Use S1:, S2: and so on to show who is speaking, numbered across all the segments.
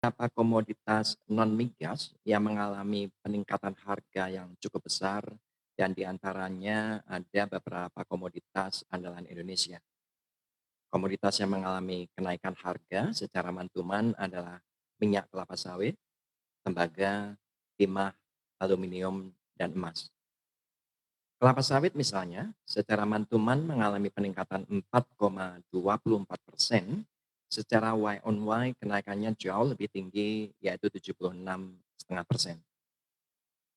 S1: Beberapa komoditas non-migas yang mengalami peningkatan harga yang cukup besar dan diantaranya ada beberapa komoditas andalan Indonesia. Komoditas yang mengalami kenaikan harga secara mantuman adalah minyak kelapa sawit, tembaga, timah, aluminium, dan emas. Kelapa sawit misalnya, secara mantuman mengalami peningkatan 4,24%, secara Y on Y kenaikannya jauh lebih tinggi yaitu 76,5%.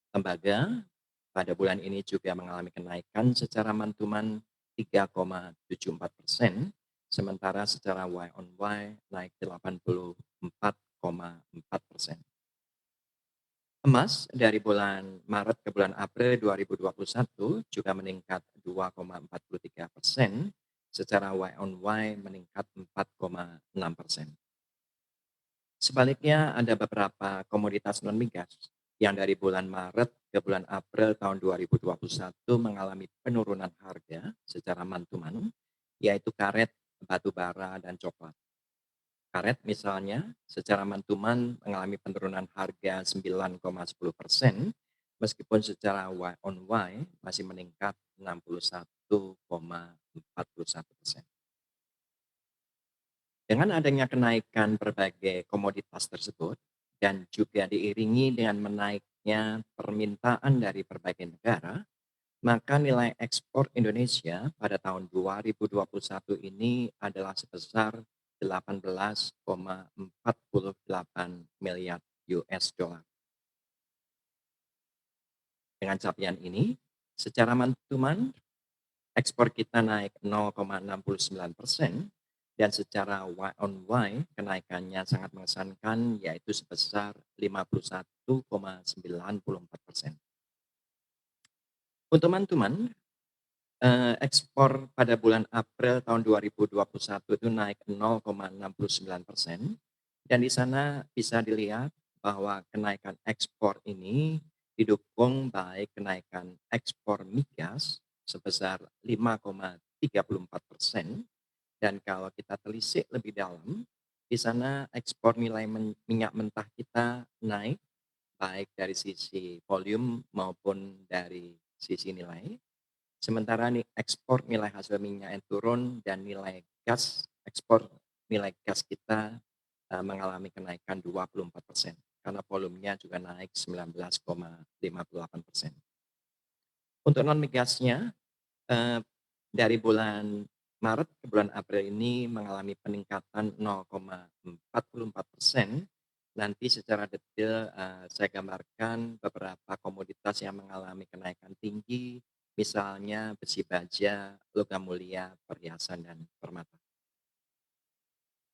S1: Tembaga pada bulan ini juga mengalami kenaikan secara mantuman 3,74%, sementara secara Y on Y naik 84,4%. Emas dari bulan Maret ke bulan April 2021 juga meningkat 2,43%, secara Y on Y meningkat 4,6%. Sebaliknya ada beberapa komoditas non-migas yang dari bulan Maret ke bulan April tahun 2021 mengalami penurunan harga secara mantuman, yaitu karet, batu bara, dan coklat. Karet misalnya, secara mantuman mengalami penurunan harga 9,10%, meskipun secara Y on Y masih meningkat 61,41%. Dengan adanya kenaikan berbagai komoditas tersebut dan juga diiringi dengan menaiknya permintaan dari berbagai negara, maka nilai ekspor Indonesia pada tahun 2021 ini adalah sebesar 18,48 miliar US dollar. Dengan capaian ini, secara mantuman ekspor kita naik 0,69% dan secara Y on Y kenaikannya sangat mengesankan yaitu sebesar 51,94%. Untuk mantuman, ekspor pada bulan April tahun 2021 itu naik 0,69%, dan di sana bisa dilihat bahwa kenaikan ekspor ini didukung baik kenaikan ekspor migas sebesar 5,34%, dan kalau kita telisik lebih dalam, di sana ekspor nilai minyak mentah kita naik baik dari sisi volume maupun dari sisi nilai. Sementara ekspor nilai hasil minyak yang turun dan nilai gas, ekspor nilai gas kita mengalami kenaikan 24% karena volumenya juga naik 19,58%. Untuk non migasnya, dari bulan Maret ke bulan April ini mengalami peningkatan 0,44%. Nanti secara detail, saya gambarkan beberapa komoditas yang mengalami kenaikan tinggi, misalnya besi baja, logam mulia, perhiasan, dan permata.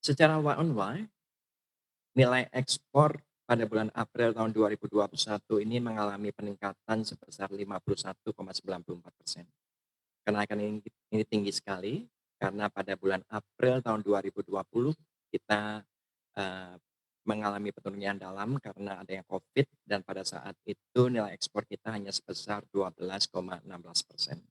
S1: Secara Y on Y, nilai ekspor pada bulan April tahun 2021 ini mengalami peningkatan sebesar 51,94%. Kenaikan ini tinggi sekali karena pada bulan April tahun 2020 kita, eee, mengalami penurunan dalam karena adanya Covid, dan pada saat itu nilai ekspor kita hanya sebesar 12,16%.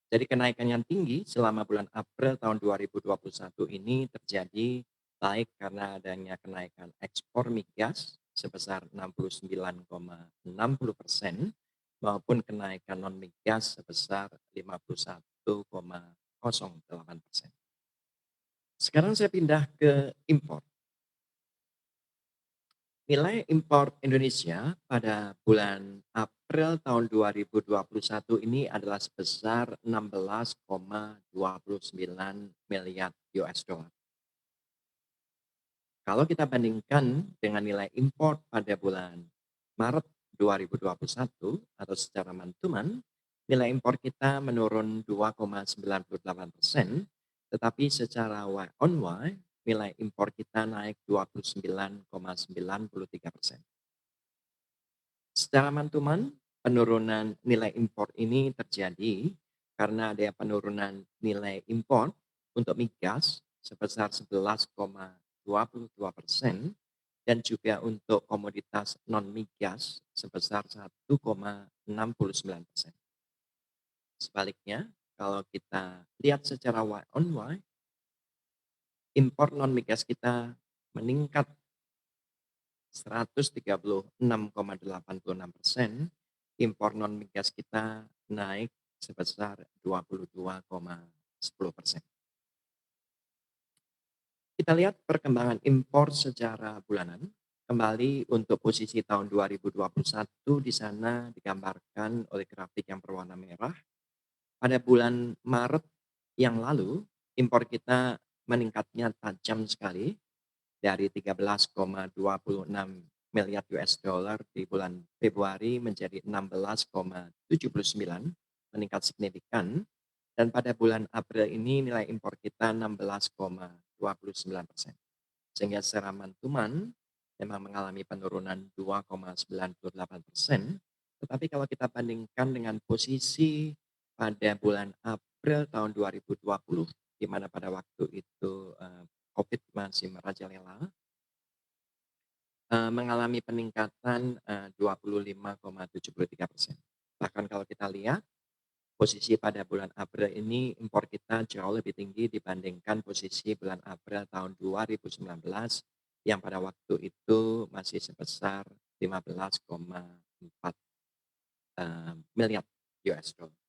S1: Jadi kenaikan yang tinggi selama bulan April tahun 2021 ini terjadi baik karena adanya kenaikan ekspor migas sebesar 69,60% maupun kenaikan non migas sebesar 51,08%. Sekarang saya pindah ke impor. Nilai impor Indonesia pada bulan April tahun 2021 ini adalah sebesar 16,29 miliar US dollar. Kalau kita bandingkan dengan nilai impor pada bulan Maret 2021 atau secara mantuman, nilai impor kita menurun 2,98%, tetapi secara Y on Y nilai impor kita naik 29,93%. Secara mantuman, penurunan nilai impor ini terjadi karena ada penurunan nilai impor untuk migas sebesar 11,22% dan juga untuk komoditas non-migas sebesar 1,69%. Sebaliknya, kalau kita lihat secara Y on Y, impor non-migas kita meningkat 136,86%, impor non migas kita naik sebesar 22,10%. Kita lihat perkembangan impor secara bulanan. Kembali untuk posisi tahun 2021 di sana digambarkan oleh grafik yang berwarna merah. Pada bulan Maret yang lalu, impor kita meningkatnya tajam sekali dari 13,26 miliar US dollar di bulan Februari menjadi 16,79, meningkat signifikan. Dan pada bulan April ini nilai impor kita 16,29%. Sehingga secara mantuman memang mengalami penurunan 2,98%. Tetapi kalau kita bandingkan dengan posisi pada bulan April tahun 2020, di mana pada waktu itu COVID masih merajalela, mengalami peningkatan 25,73%. Bahkan kalau kita lihat posisi pada bulan April ini impor kita jauh lebih tinggi dibandingkan posisi bulan April tahun 2019 yang pada waktu itu masih sebesar 15,4 miliar US dollar.